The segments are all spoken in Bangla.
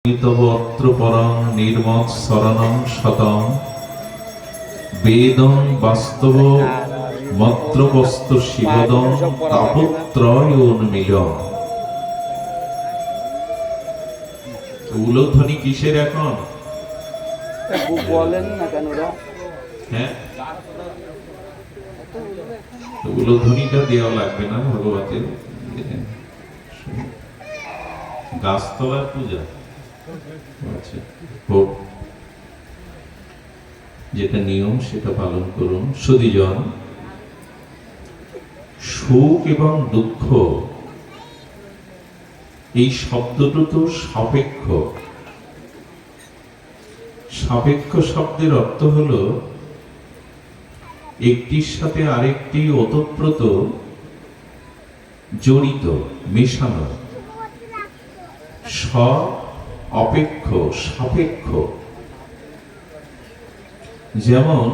তবত্র পরং নির্মৎসরণং শতং বেদং বাস্তব মত্রবস্ত শিবদং তাপত্রয়োন্মিলং। উলোধ্বনি কিসের এখন? বলেন না কেন? হ্যাঁ, উলোধ্বনিটা দেওয়া লাগবে না ভগবতের গাছতলার পূজা। আচ্ছা, হোক, যেটা নিয়ম সেটা পালন করুন। সুধীজন, সুখ এবং দুঃখ এই শব্দটা তো সাপেক্ষ। সাপেক্ষ শব্দের অর্থ হলো একটির সাথে আরেকটি ওতপ্রোত জড়িত, মেশানো। অপেক্ষ, সাপেক্ষ। যেমন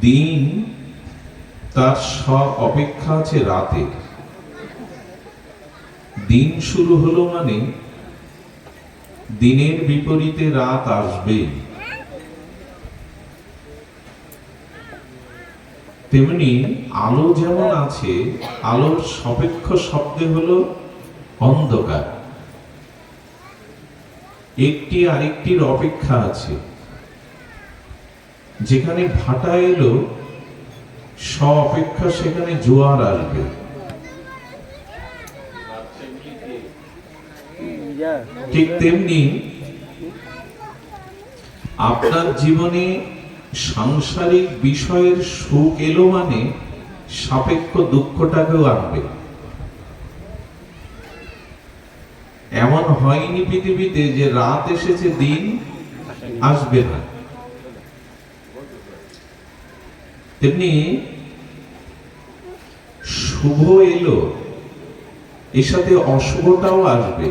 দিন তার অপেক্ষা আছে রাতে। দিন শুরু হলো মানে দিনের বিপরীতে রাত আসবে। তেমনি আলো যেমন আছে, আলোর সাপেক্ষ শব্দে হলো অন্ধকার। একটি আরেকটির অপেক্ষা আছে। যেখানে ভাটা এলো অপেক্ষা সেখানে জোয়ার আসবে। ঠিক তেমনি আপনার জীবনে সাংসারিক বিষয়ের সুখ এলো মানে সাপেক্ষ দুঃখটাকেও আনবে। এমন হয়নি পৃথিবীতে যে রাত এসেছে দিন আসবে না। তেমনি শুভ এলো, এর সাথে অশুভটাও আসবে।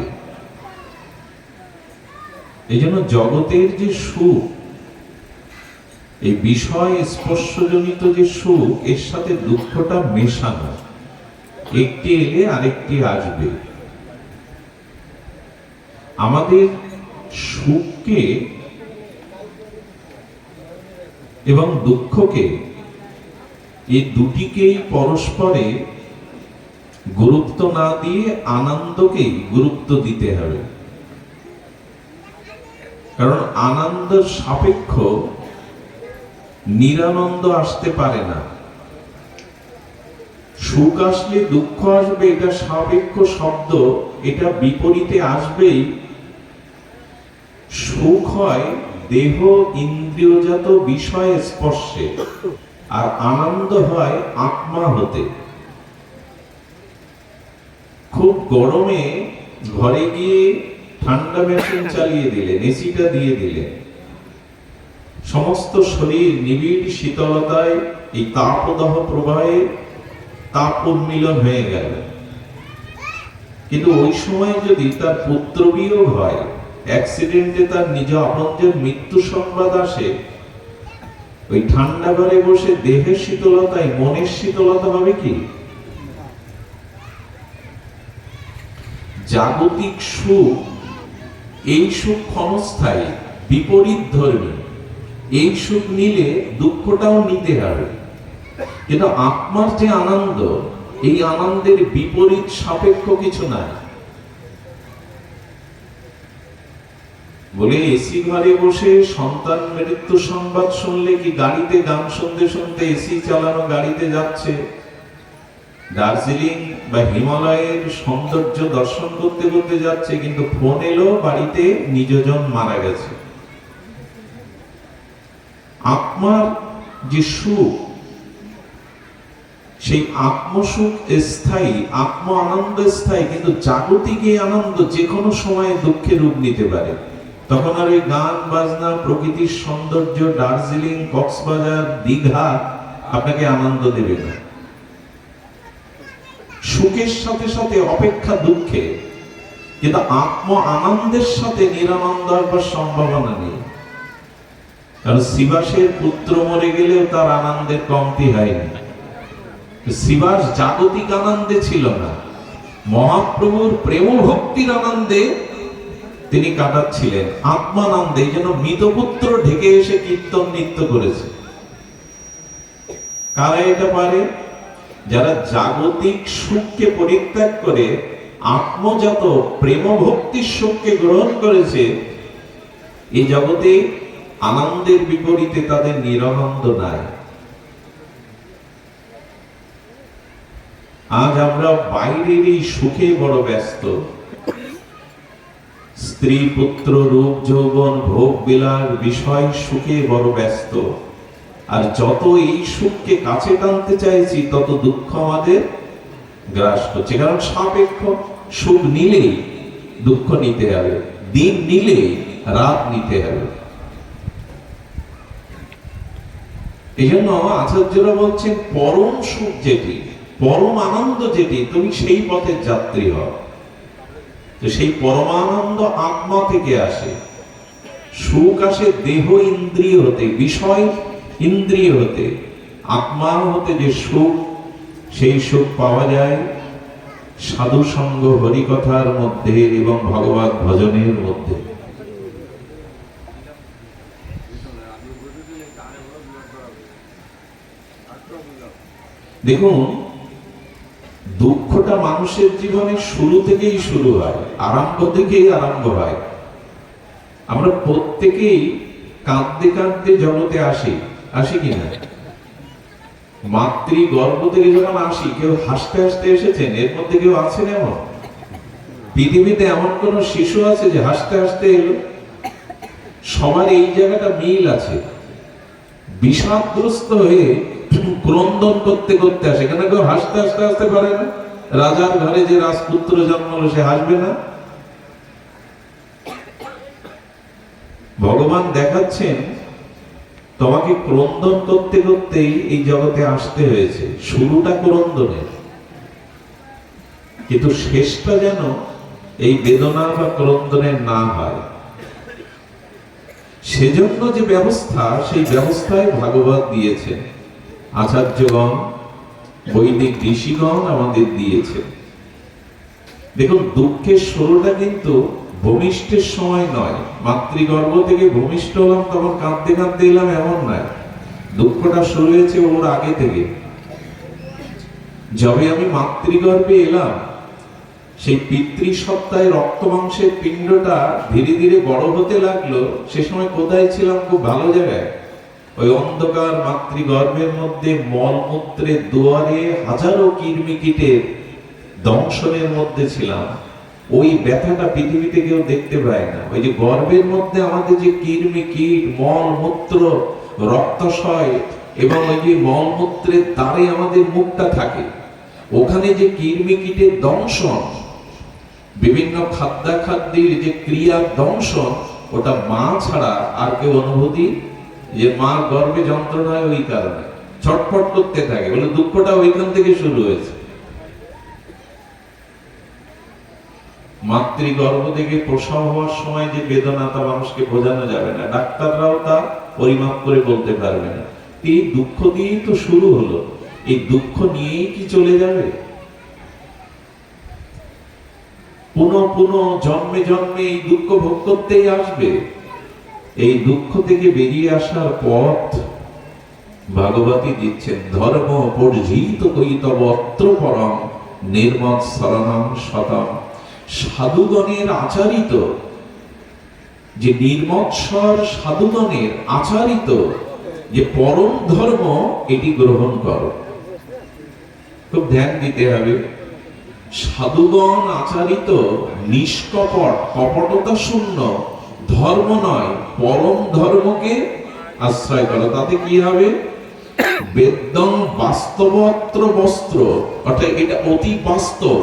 এই জন্য জগতের যে সুখ, এই বিষয় স্পর্শজনিত যে সুখ, এর সাথে দুঃখটা মেশানো। একটি এলে আরেকটি আসবে। আমাদের সুখকে এবং দুঃখকে, এই দুটিকেই পরস্পরে গুরুত্ব না দিয়ে আনন্দকেই গুরুত্ব দিতে হবে। কারণ আনন্দ সাপেক্ষ, নিরানন্দ আসতে পারে না। সুখ আসলে দুঃখ আসবে, এটা সাপেক্ষ শব্দ, এটা বিপরীতে আসবেই। সুখ হয় দেহ ইন্দ্রিয়জাত বিষয় স্পর্শে, আর আনন্দ হয় আত্মা হতে। খুব গরমে ঘরে গিয়ে ঠান্ডা মেশিন চালিয়ে দিলেন, এসিটা দিয়ে দিলেন, সমস্ত শরীর নিবিড় শীতলতায় এই তাপদাহ প্রবাহে তাপ উন্মিলন হয়ে গেল। কিন্তু ওই সময় যদি তার পুত্র বিয়োগ হয়, অ্যাক্সিডেন্টে তার নিজ আপনজন মৃত্যু সংবাদ আসে, ওই ঠান্ডা ঘরে বসে দেহের শীতলতায় মনের শীতলতা হবে কি? জাগতিক সুখ, এই সুখ ক্ষণস্থায়ী, বিপরীত ধর্মী। এই সুখ নিলে দুঃখটাও নিতে হবে। কিন্তু আত্মার যে আনন্দ, এই আনন্দের বিপরীত সাপেক্ষ কিছু নাই। বলে এসি ঘরে বসে সন্তান মৃত্যু সংবাদ শুনলে কি গাড়িতে গান শুনতে শুনতে এসি চালানো গাড়িতে যাচ্ছে, দার্জিলিং বা হিমালয়ের সৌন্দর্য দর্শন করতে করতে যাচ্ছে, কিন্তু ফোন এলো বাড়িতে নিজজন মারা গেছে। আত্মার যে সুখ, সেই আত্মসুখ স্থায়ী, আত্ম আনন্দ স্থায়ী। কিন্তু জাগতিক এই আনন্দ যে কোনো সময় দুঃখে রূপ নিতে পারে। তখন আর ওই গান বাজনা, প্রকৃতির সৌন্দর্য, দার্জিলিং, কক্সবাজার, দীঘা আপনাকে আনন্দ দেবে না। সুখের সাথে সাথে অপেক্ষা দুঃখে, কিন্তু আত্ম আনন্দের সাথে নিরানন্দ আসবার সম্ভাবনা নেই। কারণ শিবাসের পুত্র মরে গেলেও তার আনন্দের কমতি হয়নি। শিবাস জাগতিক আনন্দে ছিল না, মহাপ্রভুর প্রেম ভক্তির আনন্দে তিনি কাটাচ্ছিলেন, আত্মানন্দে। এই জন্য মৃতপুত্র ঢেকে এসে কীর্তন নৃত্য করেছে। কারা এটা পারে? যারা জাগতিক সুখকে পরিত্যাগ করে আত্মজাত প্রেম ভক্তির সুখকে গ্রহণ করেছে। এই জগতে আনন্দের বিপরীতে তাদের নিরানন্দ নাই। আজ আমরা বাইরের এই সুখে বড় ব্যস্ত, স্ত্রী পুত্র রূপ যৌবন ভোগ বিলাস বিষয় সুখে বড় ব্যস্ত। আর যত এই সুখকে কাছে টানতে চাইছি তত দুঃখ আমাদের গ্রাস করছে। কারণ সাপেক্ষ, সুখ নিলেই দুঃখ নিতে হবে, দিন নিলেই রাত নিতে হবে। এই জন্য আচার্যরা বলছেন পরম সুখ যেটি, পরম আনন্দ যেটি, তুমি সেই পথের যাত্রী হও। তো সেই পরমানন্দ আত্মা থেকে আসে। সুখ আসে দেহ ইন্দ্রিয় হতে, বিষয় ইন্দ্রিয় হতে। আত্মা হতে যে সুখ, সেই সুখ পাওয়া যায় সাধু সঙ্গ, হরিকথার মধ্যে এবং ভগবত ভজনের মধ্যে। দেখুন, দুঃখটা মানুষের জীবনে শুরু থেকেই শুরু হয়, আরম্ভ থেকেই আরম্ভ হয়। আমরা প্রত্যেকেই কাঁদতে কাঁদতে জগতে আসি কিনা? মাতৃ গর্ভ থেকে যখন আসি, কেউ হাসতে হাসতে এসেছেন? এর মধ্যে কেউ আছেন এমন? পৃথিবীতে এমন কোন শিশু আছে যে হাসতে হাসতে এলো? সবার এই জায়গাটা মিল আছে। বিষাদগ্রস্ত হয়ে ক্রন্দন করতে করতে আসে। কেন কেউ হাসতে হাসতে আসতে পারে না? রাজার ঘরে যে রাজপুত্র জন্মালো, সে হাসবে না? ভগবান দেখাচ্ছেন তোমাকে ক্রন্দন করতে করতেই এই জগতে আসতে হয়েছে। শুরুটা ক্রন্দনের, কিন্তু শেষটা যেন এই বেদনা বা ক্রন্দনের না হয়। সেজন্য যে ব্যবস্থা, সেই ব্যবস্থায় ভাগবত দিয়েছেন, আচার্যগণ, বৈদিক ঋষিগণ আমাদের দিয়েছেন। দেখুন, দুঃখের শুরুটা কিন্তু ভূমিষ্ঠের সময় নয়। মাতৃগর্ভ থেকে ভূমিষ্ঠ হলাম তখন কাঁদতে কাঁদতে এলাম, এমন নয়। দুঃখটা শুরু হয়েছে ওর আগে থেকে। যবে আমি মাতৃগর্ভে এলাম, সেই পিতৃসত্তায় রক্ত মাংসের পিণ্ডটা ধীরে ধীরে বড় হতে লাগলো। সে সময় কোথায় ছিলাম? খুব ভালো জায়গায়। ওই অন্ধকার মাতৃগর্ভের মধ্যে মলমূত্রের দুয়ারে হাজারো কীটমিকিটের দংশনের মধ্যে ছিলাম। ওই ব্যথাটা পৃথিবীতে কেউ দেখতে পায় না। ওই যে গর্ভের মধ্যে আমাদের যে কীট, মলমূত্র, রক্তশয় এবং ওই যে মলমূত্রের দ্বারে আমাদের মুখটা থাকে, ওখানে যে কীটের দংশন, বিভিন্ন খাদ্যাখাদ্যের যে ক্রিয়ার দংশন, ওটা মা ছাড়া আর কেউ অনুভূতি, যে মা গর্ভে যন্ত্রণায় ওই কারণে ছটফট করতে থাকে, বলে দুঃখটা ওইখান থেকে শুরু হয়েছে। মাতৃগর্ভ থেকে প্রসব হওয়ার সময় যে বেদনা, তা মানুষকে বোঝানো যাবে না, ডাক্তাররাও তা পরিমাপ করে বলতে পারবে না। এই দুঃখ দিয়েই তো শুরু হলো, এই দুঃখ নিয়েই কি চলে যাবে? পুনঃ জন্মে জন্মে এই দুঃখ ভোগ করতেই আসবে। এই দুঃখ থেকে বেরিয়ে আসার পথ ভাগবতী দিচ্ছেন। ধর্ম পরিহিত কইতব অত্র পরম নির্মৎ শরণং শতম। সাধুগণের আচারিত যে নির্মৎসর, সাধুগণের আচারিত যে পরম ধর্ম, এটি গ্রহণ করো। খুব ধ্যান দিতে হবে। সাধুগণ আচারিত নিষ্কপট, কপটতা শূন্য ধর্ম নয়, পরম ধর্মকে আশ্রয় করো। তাতে কি হবে? বেদং বাস্তবত্র বস্ত্র, অর্থাৎ এটা অতি বাস্তব,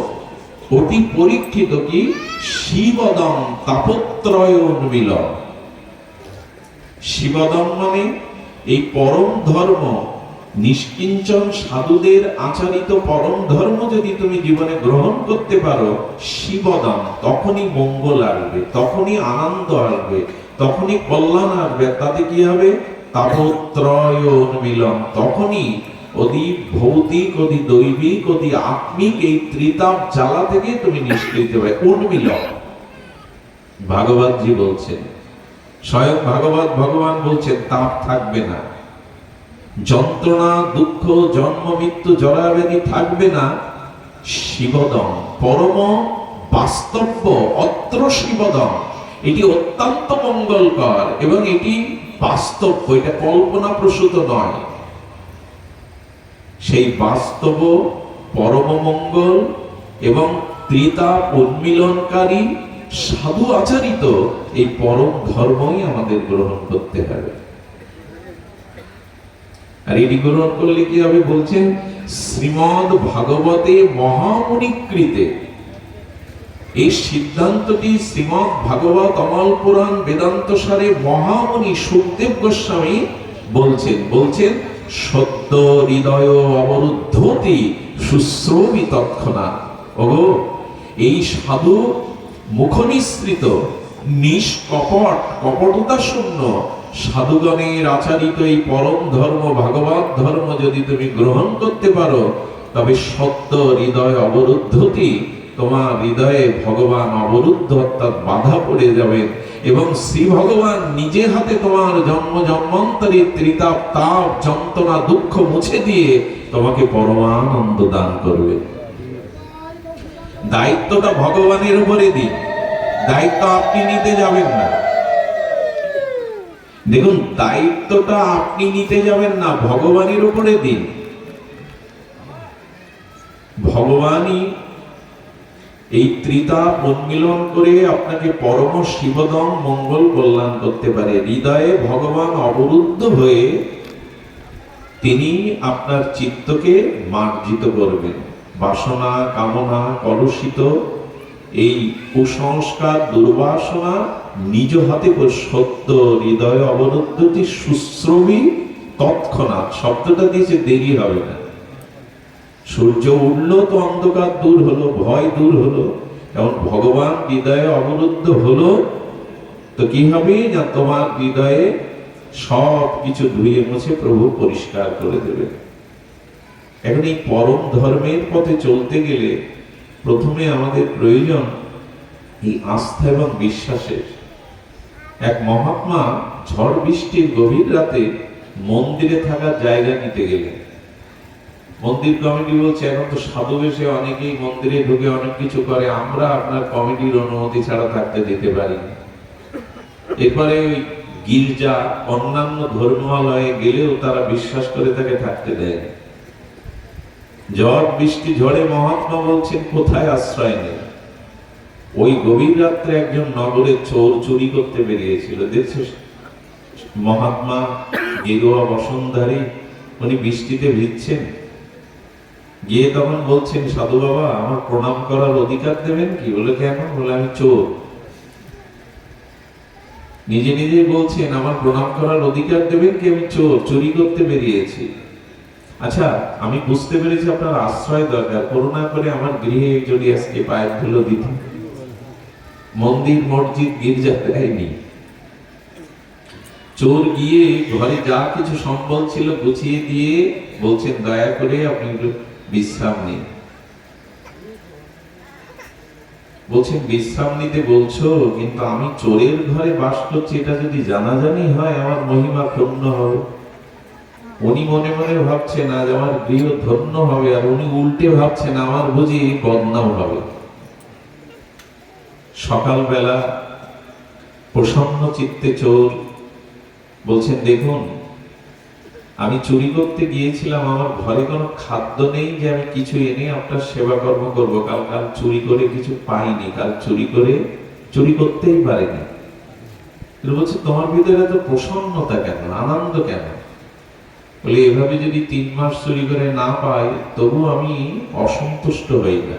অতি পরীক্ষিত। কি? শিবদং তাপত্রয় উন্মিলন। শিবদং মানে এই পরম ধর্ম, নিষ্কিঞ্চন সাধুদের আচারিত পরম ধর্ম যদি তুমি জীবনে গ্রহণ করতে পারো, শিবদম, তখনই মঙ্গল আসবে, তখনই আনন্দ আসবে, তখনই কল্যাণ আসবে। তাতে কি হবে? তাপত্রয় উন্মিলন, তখনই অতি ভৌতিক, অতি দৈবিক, অতি আত্মিক এই ত্রিতাপ জ্বালা থেকে তুমি নিষ্কৃত হবে। উন্মিলন ভাগবতজি বলছেন, স্বয়ং ভগবান বলছেন তাপ থাকবে না, যন্ত্রণা, দুঃখ, জন্ম, মৃত্যু, জরাব্যাধি থাকবে না। শিবদম পরম বাস্তব্য, অত্র শিবদম, এটি অত্যন্ত মঙ্গলকর এবং এটি বাস্তব, এটা কল্পনা প্রসূত নয়। সেই বাস্তব পরম মঙ্গল এবং ত্রিতাপ উন্মিলনকারী সাধু আচারিত এই পরম ধর্মই আমাদের গ্রহণ করতে হবে। আর এটি গ্রহণ করলে কি হবে বলছেন, শ্রীমদ ভাগবতে মহামুনিকৃতে, এই সিদ্ধান্তটি শ্রীমদ ভাগবত অমল পুরাণ বেদান্ত সারে মহামুনি সুখদেব গোস্বামী বলছেন সত্য হৃদয় অবরুদ্ধতি শুশ্রবি তৎক্ষণাৎ। ওগো, এই সাধু মুখনিসৃত নিষ্কপট কপটতা শূন্য সাধুগণের আচারিত এই পরম ধর্ম ভাগবত ধর্ম যদি তুমি গ্রহণ করতে পারো, তবে সত্য হৃদয় অবরুদ্ধতি, তোমার হৃদয়ে ভগবান অবরুদ্ধ অর্থাৎ বাধা পড়ে যাবে এবং শ্রী ভগবান নিজে হাতে তোমার জন্ম জন্মান্তরের ত্রিতাপ, তাপ, যন্ত্রণা, দুঃখ মুছে দিয়ে তোমাকে পরমানন্দ দান করবে। দায়িত্বটা ভগবানের উপরে দিন, দায়িত্ব আপনি নিতে যাবেন না। দেখুন, দায়িত্বটা আপনি নিতে যাবেন না, ভগবানের উপরে দিন। ভগবানই এই ত্রিতাপ উন্মিলন করে আপনাকে পরম শিবদম মঙ্গল কল্যাণ করতে পারে। হৃদয়ে ভগবান অবরুদ্ধ হয়ে তিনি আপনার চিত্তকে মার্জিত করবেন। বাসনা, কামনা, কলুষিত এই কুসংস্কার, দুর্বাসনা নিজ হাতে সত্য হৃদয় অবরুদ্ধটি শুশ্রবি তৎক্ষণাৎ, শব্দটা দিয়েছে দেরি হবে না। সূর্য উঠলো তো অন্ধকার দূর হলো, ভয় দূর হলো, এবং ভগবান হৃদয়ে অবরুদ্ধ হলো তো কি হবে না, তোমার হৃদয়ে সব কিছু ধুয়ে মুছে প্রভু পরিষ্কার করে দেবে। এখন এই পরম ধর্মের পথে চলতে গেলে প্রথমে আমাদের প্রয়োজন এই আস্থা এবং বিশ্বাসের। এক মহাত্মা ঝড় বৃষ্টির গভীর রাতে মন্দিরে থাকার জায়গা নিতে গেলেন। মন্দির কমিটি বলছে এখন তো সাধু বেশে অনেকেই মন্দিরে ঢুকে অনেক কিছু করে, আমরা আপনার কমিটির অনুমতি ছাড়া থাকতে দিতে পারি না। এরপরে ওই গির্জা, অন্যান্য ধর্মালয়ে গেলেও তারা বিশ্বাস করে তাকে থাকতে দেয়। ঝড় বৃষ্টি, ঝড়ে মহাত্মা বলছেন কোথায় আশ্রয় নেই। ওই গভীর রাত্রে একজন নগরে চোর চুরি করতে বেরিয়েছিল। দেখছো মহাত্মা গেরুয়া বসনধারী, উনি বৃষ্টিতে ভিজছেন। গিয়ে তখন বলছেন, সাধু বাবা আমার প্রণাম করার অধিকার দেবেন কি? বলে কেন? বলে আমি চোর। নিজে নিজে বলছেন আমার প্রণাম করার অধিকার দেবেন কি? আমি চোর, চুরি করতে বেরিয়েছি। আচ্ছা, আমি বুঝতে পেরেছি আপনার আশ্রয় দরকার, করুণা করে আমার গৃহে যদি আজকে পায়ের ধুলো দিত। মন্দির, মসজিদ, গির্জা দেয়নি। চোর গিয়ে ঘরে যা কিছু সম্বল ছিল গুছিয়ে দিয়ে বলছেন দয়া করে আপনি বিশ্রাম নিন। বলছেন বিশ্রাম নিতে বলছো, কিন্তু আমি চোরের ঘরে বাস করছি এটা যদি জানাজানি হয় আমার মহিমা ক্ষুণ্ণ হবে। উনি মনে মনে ভাবছেন আজ আমার গৃহ ধন্য হবে, আর উনি উল্টে ভাবছেন আমার বুঝি বদনাম হবে। সকালবেলা প্রসন্ন চিত্তে চোর বলছেন দেখুন আমি চুরি করতে গিয়েছিলাম, আমার ঘরে কোনো খাদ্য নেই যে আমি কিছু এনে আপনার সেবা কর্ম করবো। কাল চুরি করে কিছু পাইনি, কাল চুরি করতেই পারিনি। বলছে তোমার ভিতরে এত প্রসন্নতা কেন, আনন্দ কেন? বলে এভাবে যদি 3 মাস চুরি করে না পাই তবু আমি অসন্তুষ্ট হই না,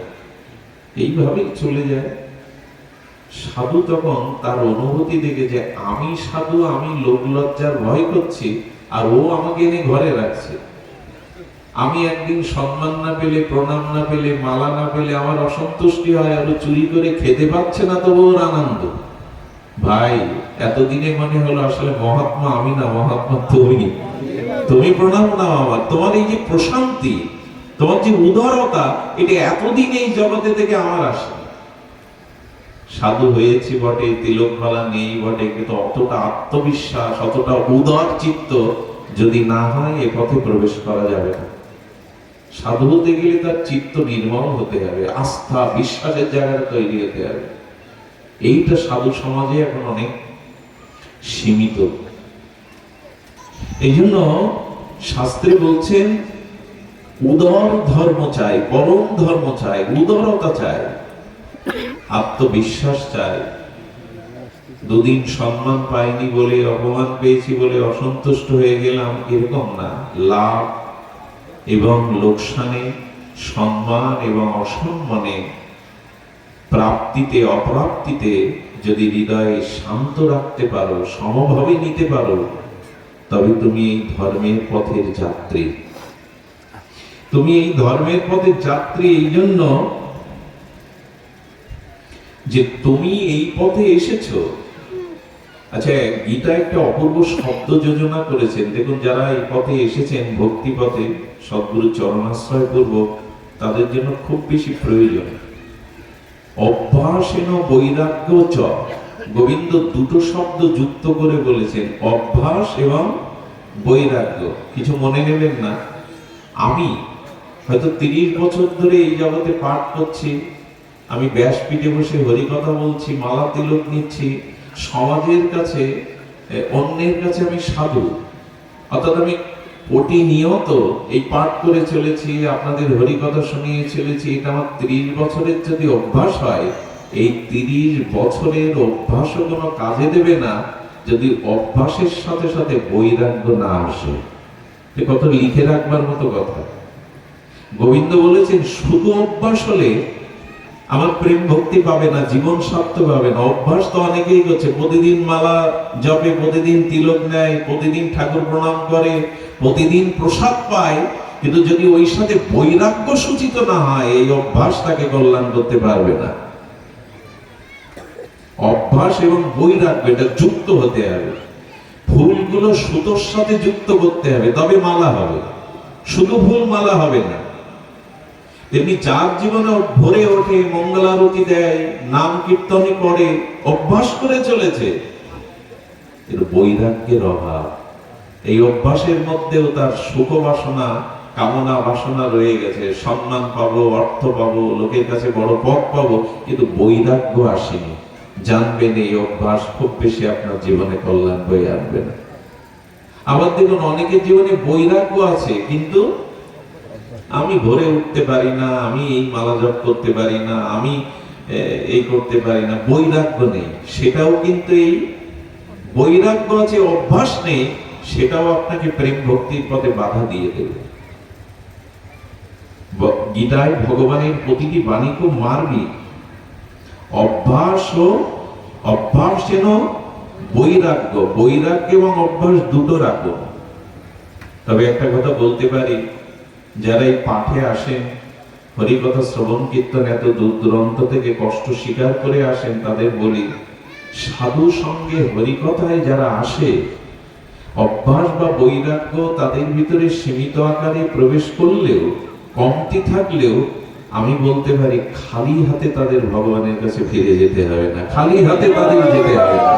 এইভাবেই চলে যায়। সাধু তখন তার অনুভূতি দেখে যে আমি সাধু, আমি লোক লজ্জার ভয় করছি, আর ও আমাকে এনে ঘরে রাখছে। আমি একদিন সম্মান না পেলে, প্রণাম না পেলে, মালা না পেলে আমার অসন্তুষ্টি হয়, আর চুরি করে খেতে পাচ্ছে না তবু ওর আনন্দ। ভাই এতদিনে মনে হলো আসলে মহাত্মা আমি না, মহাত্মা তুমি। তুমি প্রণাম নাও আমার। তোমার এই যে প্রশান্তি, তোমার যে উদারতা, এটা এতদিন এই জগতে থেকে আমার আসে। সাধু হয়েছি বটে, তিলকমালা নেই বটে, কিন্তু অতটা আত্মবিশ্বাস, অতটা উদার চিত্ত যদি না হয় এ পথে প্রবেশ করা যাবে না। সাধু হতে গেলে তার চিত্ত নির্মল হতে হবে, আস্থা বিশ্বাসের জায়গাটা তৈরি হতে হবে। এইটা সাধু সমাজে এখন অনেক সীমিত। এই জন্য শাস্ত্রে বলছেন উদার ধর্ম চাই, পরম ধর্ম চাই, উদারতা চাই, আত্মবিশ্বাস চাই। দুদিন সম্মান পাইনি বলে, অপমান পেয়েছি বলে অসন্তুষ্ট হয়ে গেলাম, এরকম না। লাভ এবং লোকসানে, সম্মান এবং অসম্মানে, প্রাপ্তিতে অপ্রাপ্তিতে যদি হৃদয়ে শান্ত রাখতে পারো, সমভাবে নিতে পারো, তবে তুমি এই ধর্মের পথের যাত্রী। তুমি এই ধর্মের পথের যাত্রী এই জন্য যে তুমি এই পথে এসেছো। আচ্ছা, গীতা একটা অপূর্ব শব্দ যোজনা করেছেন। দেখুন, যারা এই পথে এসেছেন ভক্তি পথে, সদ্গুরু চরণাশ্রয় পূর্বক, তাদের জন্য খুব বেশি প্রয়োজন। অভ্যাসেন বৈরাগ্য চ। গোবিন্দ দুটো শব্দ যুক্ত করে বলেছেন, অভ্যাস এবং বৈরাগ্য। কিছু মনে নেবেন না। আমি হয়তো 30 বছর ধরে এই জগতে পাঠ করছি, আমি ব্যাসপীঠে বসে হরিকথা বলছি, মালা তিলক নিচ্ছি, সমাজের কাছে, অন্যের কাছে আমি সাধু। অর্থাৎ আমি প্রতিনিয়ত এই পাঠ করে চলেছি, আপনাদের হরিকথা শুনিয়ে চলেছি। এটা আমার 30 বছরের যদি অভ্যাস হয়, এই 30 বছরের অভ্যাসও কোনো কাজে দেবে না যদি অভ্যাসের সাথে সাথে বৈরাগ্য না আসে। এ কত লিখে রাখবার মতো কথা। গোবিন্দ বলেছেন শুধু অভ্যাস হলে আমার প্রেম ভক্তি পাবে না, জীবন সার্থক হবে না। অভ্যাস তো অনেকেই করছে, প্রতিদিন মালা জপে, প্রতিদিন তিলক নেয়, প্রতিদিন ঠাকুর প্রণাম করে, প্রতিদিন প্রসাদ পায়, কিন্তু যদি ওই সাথে বৈরাগ্য সূচিত না হয়, এই অভ্যাস তাকে কল্যাণ করতে পারবে না। অভ্যাস এবং বৈরাগ্য এটা যুক্ত হতে হবে। ফুলগুলো সুতোর সাথে যুক্ত করতে হবে, তবে মালা হবে। শুধু ফুল মালা হবে না। তেমনি যার জীবনে ভরে ওঠে, মঙ্গলারতি দেয়, নাম কীর্তনে করে, অভ্যাস করে চলেছে, এর বৈরাগ্যের অভাব। এই অভ্যাসের মধ্যেও তার সুখ বাসনা, কামনা বাসনা রয়ে গেছে। সম্মান পাবো, অর্থ পাবো, লোকের কাছে বড় পদ পাবো, কিন্তু বৈরাগ্য আসেনি। জানবেন এই অভ্যাস খুব বেশি আপনার জীবনে কল্যাণ বয়ে আনবে না। আবার দেখুন, অনেকের জীবনে বৈরাগ্য আছে, কিন্তু আমি ভরে উঠতে পারি না, আমি এই মালা জপ করতে পারি না, আমি এই করতে পারি না, বৈরাগ্য নেই। সেটাও কিন্তু এই বৈরাগ্য আছে, অভ্যাস নেই, সেটাও আপনাকে প্রেম ভক্তির পথে বাধা দিয়ে দেবে। গীতায় ভগবানের প্রতিটি বাণী খুব মার্মিক। অভ্যাস যেন বৈরাগ্য, বৈরাগ্য এবং অভ্যাস দুটো রাখো। তবে একটা কথা বলতে পারি, যারা এই পাঠে আসেন, হরিকথা শ্রবণ কীর্তন এত দূর দূরান্ত থেকে কষ্ট স্বীকার করে আসেন, তাদের বলি, সাধু সঙ্গে হরিকথায় যারা আসে, অভ্যাস বা বৈরাগ্য তাদের ভিতরে সীমিত আকারে প্রবেশ করলেও, কমতি থাকলেও, আমি বলতে পারি খালি হাতে তাদের ভগবানের কাছে ফিরে যেতে হবে না, খালি হাতে তাদের যেতে হবে না।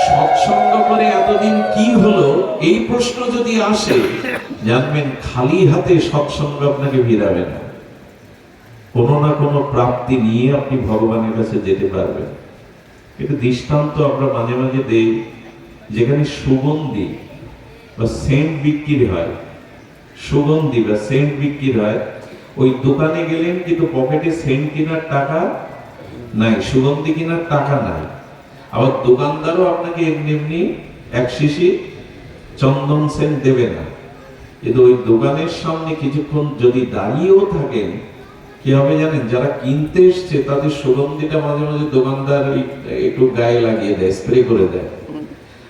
সৎসঙ্গ করে এতদিন কি হলো, এই প্রশ্ন যদি আসে, জানবেন খালি হাতে সৎসঙ্গ আপনাকে ফিরাবে না। কোনো না কোনো প্রাপ্তি নিয়ে আপনি ভগবানের কাছে যেতে পারবেন। এটা দৃষ্টান্ত আমরা মাঝে মাঝে দেই। যেখানে সুগন্ধি বা সেন্ট বিক্রি হয়, সুগন্ধি বা সেন্ট বিক্রি হয়, ওই দোকানে গেলেন কিন্তু পকেটে সেন্ট কেনার টাকা নাই, সুগন্ধি কেনার টাকা নাই। আবার দোকানদারও আপনাকে এমনি এমনি এক শিশি চন্দন সেন্ট দেবে না। কিন্তু ওই দোকানের সামনে কিছুক্ষণ যদি দাঁড়িয়েও থাকেন, কি হবে জানেন? যারা কিনতে এসছে তাদের সুগন্ধিটা মাঝে মাঝে দোকানদার একটু গায়ে লাগিয়ে দেয়, স্প্রে করে দেয়।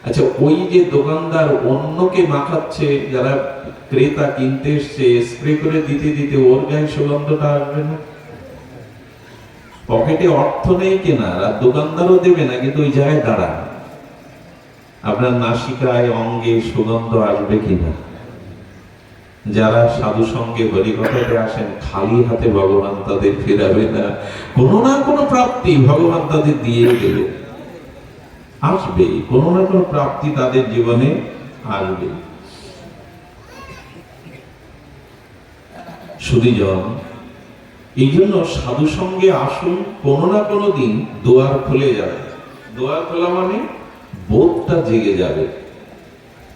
আচ্ছা, ওই যে দোকানদার অন্যকে মাখাচ্ছে, যারা ক্রেতা কিনতে এসছে, স্প্রে করে দিতে দিতে ওর গায়ে সুগন্ধটা আসবে না? পকেটে অর্থ নেই কেনার, আর দোকানদারও দেবে না, কিন্তু ওই জায়গায় দাঁড়ান, আপনার নাসিকায় অঙ্গে সুগন্ধ আসবে কিনা? যারা সাধু সঙ্গে হরিকথাতে আসেন, খালি হাতে ভগবান তাদের ফেরাবে না, কোনো না কোনো প্রাপ্তি ভগবান তাদের দিয়ে দেবে, আসবে, কোনো না কোনো প্রাপ্তি তাদের জীবনে আসবে। শুধুজন, এই জন্য সাধু সঙ্গে আসুন, কোনো না কোনো দিন দুয়ার খুলে যাবে। দুয়ার খোলা মানে বোধটা জেগে যাবে,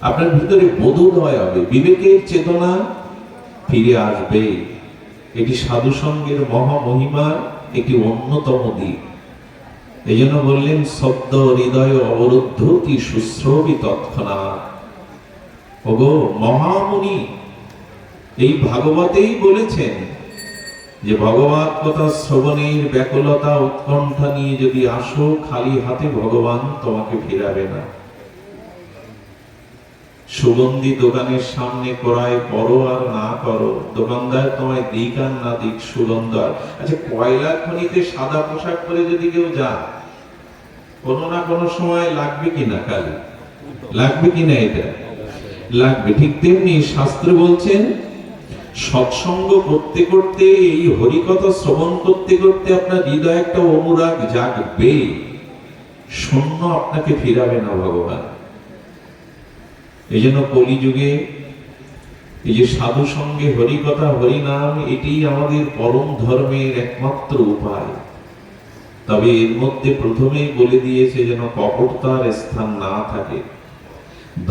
আপনার ভিতরে বোধোদয় হবে, বিবেকের চেতনা ফিরে আসবে। এটি সাধু সঙ্গের মহামহিমার একটি অন্যতম দিক। এই জন্য বললেন, শব্দ হৃদয় অবরুদ্ধতি শুশ্রবি তৎক্ষণাৎ। ওগো মহামুনি, এই ভাগবতেই বলেছেন যে ভগবত কথা শ্রবণের ব্যাকুলতা উৎকণ্ঠা নিয়ে যদি আসো, খালি হাতে ভগবান তোমাকে ফিরাবে না। সুগন্ধি দোকানের সামনে ক্রয় করো আর না করো, দোকানদার তোমায় দিক আর না দিক, সুগন্ধ। আচ্ছা, কয়লা খনিতে সাদা পোশাক পরে যদি কেউ যায়, কোনো না কোনো সময় লাগবে কিনা? কালি লাগবে কিনা? এটা লাগবে। ঠিক তেমনি শাস্ত্র বলছেন, সৎসঙ্গ করতে করতে, এই হরিকথা শ্রবণ করতে করতে আপনার হৃদয়ে একটা অনুরাগ জাগবে, শূন্য আপনাকে ফিরাবে না ভগবান। এই জন্য কলিযুগে এই যে সাধু সঙ্গে হরিকথা হরিনাম, এটি আমাদের পরম ধর্মের একমাত্র উপায়। তবে এর মধ্যে প্রথমেই বলে দিয়েছে যেন কপটতার স্থান না থাকে।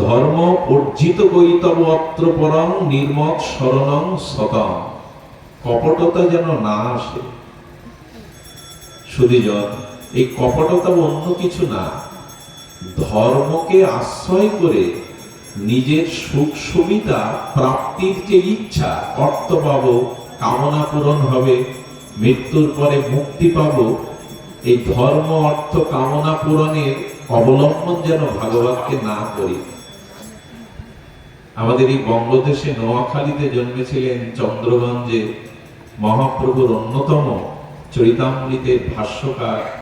ধর্ম অর্জিত কৈতব অত্র পরম নির্মত শরণং সতম, কপটতা যেন না আসে। শুধুজন, এই কপটতা অন্য কিছু না, ধর্মকে আশ্রয় করে নিজের সুখ সুবিধা প্রাপ্তির যে ইচ্ছা, অর্থ পাবো, কামনা পূরণ হবে, মৃত্যুর পরে মুক্তি পাবো, এই ধর্ম অর্থ কামনা পূরণের অবলম্বন যেন ভাগবতকে না করি। আমাদের এই বঙ্গদেশে নোয়াখালীতে জন্মেছিলেন চন্দ্রগঞ্জে মহাপ্রভুর অন্যতম চরিতামৃতের ভাষ্যকার